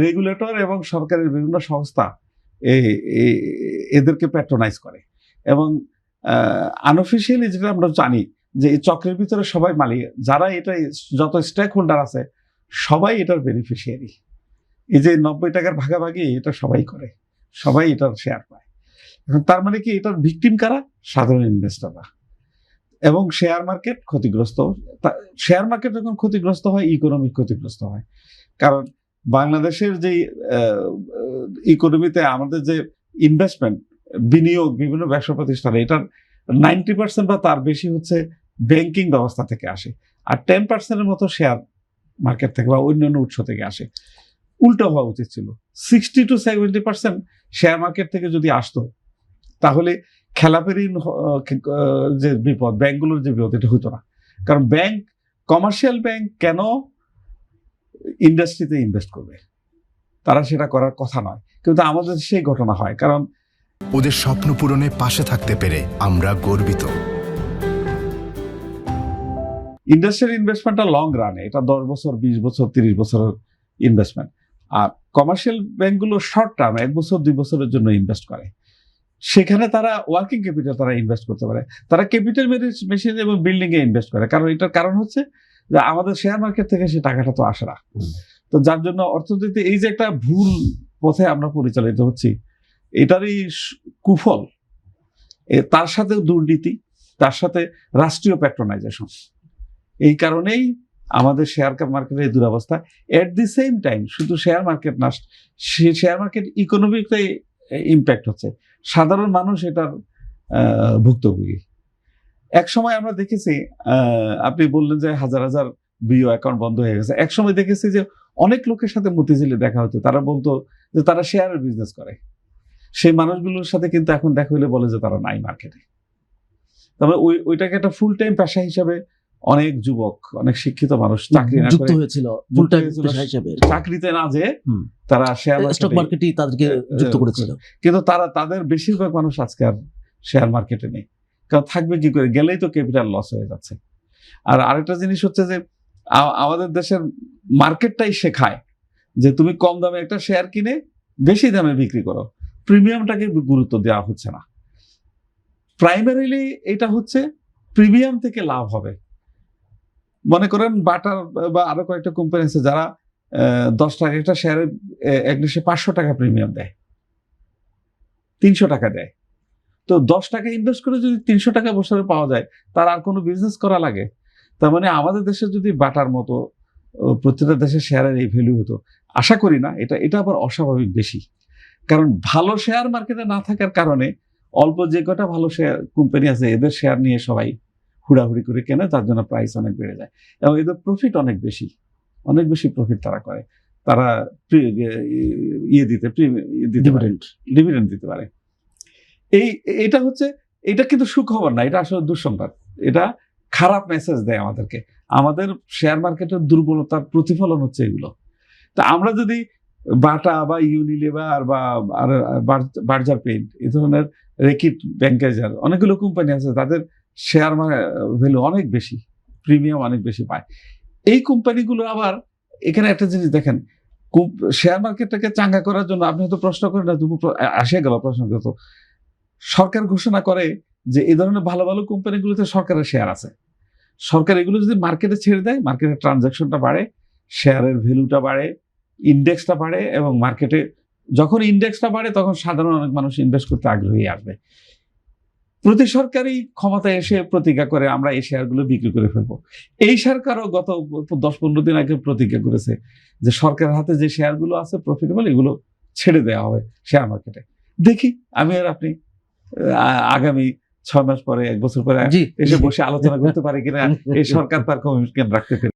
Regulator এবং সরকারের বিভিন্ন সংস্থা এদেরকে প্যাট্রোনাইজ করে এবং আনঅফিসিয়ালি যেটা আমরা জানি যে এই চক্রের ভিতরে সবাই মালিক, যারা এটা যত স্টেক হোল্ডার আছে সবাই এটার বেনিফিশিয়ারি। এই যে 90 টাকার ভাগাভাগি এটা সবাই করে, সবাই এটার শেয়ার পায়। এখন তার মানে কি এটার ভিকটিম কারা? সাধারণ ইনভেস্টররা। এবং শেয়ার মার্কেট ক্ষতিগ্রস্ত। শেয়ার মার্কেট যখন ক্ষতিগ্রস্ত হয়, ইকোনমি ক্ষতিগ্রস্ত হয়। কারণ বাংলাদেশের যে ইকোনমিতে আমাদের যে ইনভেস্টমেন্ট, বিনিয়োগ বিভিন্ন ব্যবসা প্রতিষ্ঠানে, এটার 90% বা তার বেশি হচ্ছে ব্যাংকিং ব্যবস্থা থেকে আসে, আর 10%-এর মতো শেয়ার মার্কেট থেকে বা অন্যান্য উৎস থেকে আসে। উল্টো হওয়া উচিত ছিল। 60 to 70% শেয়ার মার্কেট থেকে যদি আসতো তাহলে খেলাপেরি যে বিপদ, ব্যাংকগুলোর যে বিপদ, এটা হতো না। কারণ ব্যাংক, কমার্শিয়াল ব্যাংক কেন ইন্ডাস্ট্রিতে ইনভেস্ট করবে? তারা সেটা করার কথা নয়, কিন্তু আমাদের সেই ঘটনা হয়। কারণ ওদের স্বপ্ন পূরণে পাশে থাকতে পেরে আমরা গর্বিত। ইন্ডাস্ট্রিয়াল ইনভেস্টমেন্টটা লং রানে, এটা 10 বছর, 20 বছর, 30 বছরের ইনভেস্টমেন্ট। আর কমার্শিয়াল ব্যাংকগুলো শর্ট টার্ম, 1 বছর 2 বছরের জন্য ইনভেস্ট করে। সেখানে তারা ওয়ার্কিং ক্যাপিটাল তারা ইনভেস্ট করতে পারে, তারা ক্যাপিটাল মেশিন এবং বিল্ডিং এ ইনভেস্ট করে। কারণ এটার কারণ হচ্ছে যে আমাদের শেয়ার মার্কেট থেকে সেই টাকাটা তো আসে না। তো যার জন্য অর্থনীতি এই যে একটা ভুল পথে আমরা পরিচালিত হচ্ছি, এটারই কুফল। তার সাথে দুর্নীতি, তার সাথে রাষ্ট্রীয় প্যাট্রোনাইজেশন। এই কারণেই আমাদের শেয়ার মার্কেটের এই দুরবস্থা। এট দি সেম টাইম শুধু শেয়ার মার্কেট না, শেয়ার মার্কেট ইকোনমিকটাই ইম্প্যাক্ট হচ্ছে, সাধারণ মানুষ এটার ভুক্তভোগী। এক সময় আমরা দেখেছি, আপনি বললেন যে হাজার হাজার বিও অ্যাকাউন্ট বন্ধ হয়ে গেছে। এক সময় দেখেছি যে অনেক লোকের সাথে মতিঝিলে দেখা হতো, তারা বলতো যে তারা শেয়ারের বিজনেস করে। সেই মানুষগুলোর সাথে কিন্তু এখন দেখা হইলে বলে যে তারা নাই মার্কেটে। তবে ওইটাকে একটা ফুল টাইম পেশা হিসাবে অনেক যুবক, অনেক শিক্ষিত মানুষ চাকরি না করে হয়েছিল, ফুল টাইম পেশা হিসেবে চাকরিতে না যে তারা শেয়ার স্টক মার্কেটেই তাদেরকে যুক্ত করেছিল। কিন্তু তাদের বেশিরভাগ মানুষ আজকে আর শেয়ার মার্কেটে নেই। কারণ থাকবে কি করে? গেলেই তো ক্যাপিটাল লস হয়ে যাচ্ছে। আর আরেকটা জিনিস হচ্ছে যে আমাদের দেশের মার্কেটটাই শেখায় যে তুমি কম দামে একটা শেয়ার কিনে বেশি দামে বিক্রি করো, প্রিমিয়ামটাকে গুরুত্ব দেওয়া হচ্ছে না। প্রাইমারিলি এটা হচ্ছে প্রিমিয়াম থেকে লাভ হবে। মনে করেন বাটার বা আরো কয়েকটা কোম্পানি আছে যারা 10 টাকা একটা শেয়ারে একদিকে 500 টাকা প্রিমিয়াম দেয়, 300 টাকা দেয়। তো 10 টাকা ইনভেস্ট করে যদি 300 টাকা বছরে পাওয়া যায়, তার আর কোনো বিজনেস করা লাগে? তার মানে আমাদের দেশে যদি বাটার মতো প্রত্যেকটা দেশের শেয়ারের এই ভ্যালু হতো, আশা করি না। এটা আবার অস্বাভাবিক বেশি। কারণ ভালো শেয়ার মার্কেটে না থাকার কারণে অল্প যে কটা ভালো শেয়ার কোম্পানি আছে এদের শেয়ার নিয়ে সবাই হুড়াহুড়ি করে কেনে, তার জন্য প্রাইস অনেক বেড়ে যায় এবং এদের প্রফিট অনেক বেশি প্রফিট তারা করে। তারা ডিভিডেন্ড দিতে পারে। এটা কিন্তু সুখবর না, এটা আসলে দুঃসংবাদ। এটা খারাপ মেসেজ দেয় আমাদেরকে। আমাদের শেয়ার মার্কেটের দুর্বলতার প্রতিফলন হচ্ছে এগুলো। তা আমরা যদি বাটা বা ইউনিলিভার বা বার্জার পেইন্ট, এই ধরনের রেকিট ব্যাংকেজার অনেকগুলো কোম্পানি আছে, তাদের শেয়ার ভ্যালু অনেক বেশি, প্রিমিয়াম অনেক বেশি পায়। এই কোম্পানিগুলো আবার এখানে একটা জিনিস দেখেন, শেয়ার মার্কেটটাকে চাঙ্গা করার জন্য আপনি হয়তো প্রশ্ন করেন না, আসে গেল প্রশ্নগত, সরকার ঘোষণা করে যে এই ধরনের ভালো ভালো কোম্পানিগুলোতে সরকারের শেয়ার আছে। সরকার এগুলো যদি মার্কেটে ছেড়ে দেয়, মার্কেটের ট্রানজাকশনটা বাড়ে, শেয়ারের ভ্যালুটা বাড়ে, ইন্ডেক্সটা বাড়ে, এবং মার্কেটে যখন ইন্ডেক্সটা বাড়ে তখন সাধারণ অনেক মানুষ ইনভেস্ট করতে আগ্রহী আসবে। প্রতি সরকারই ক্ষমতায় এসে প্রতিজ্ঞা করে আমরা এই শেয়ারগুলো বিক্রি করে ফেলবো। এই সরকারও গত 10-15 দিন আগে প্রতিজ্ঞা করেছে যে সরকারের হাতে যে শেয়ারগুলো আছে প্রফিটেবল, এগুলো ছেড়ে দেওয়া হবে শেয়ার মার্কেটে। দেখি আমি আর আপনি আগামী 6 মাস পরে, 1 বছর পরে এসে বসে আলোচনা করতে পারি কিনা এই সরকার তার কমিটমেন্ট রাখতে পারে।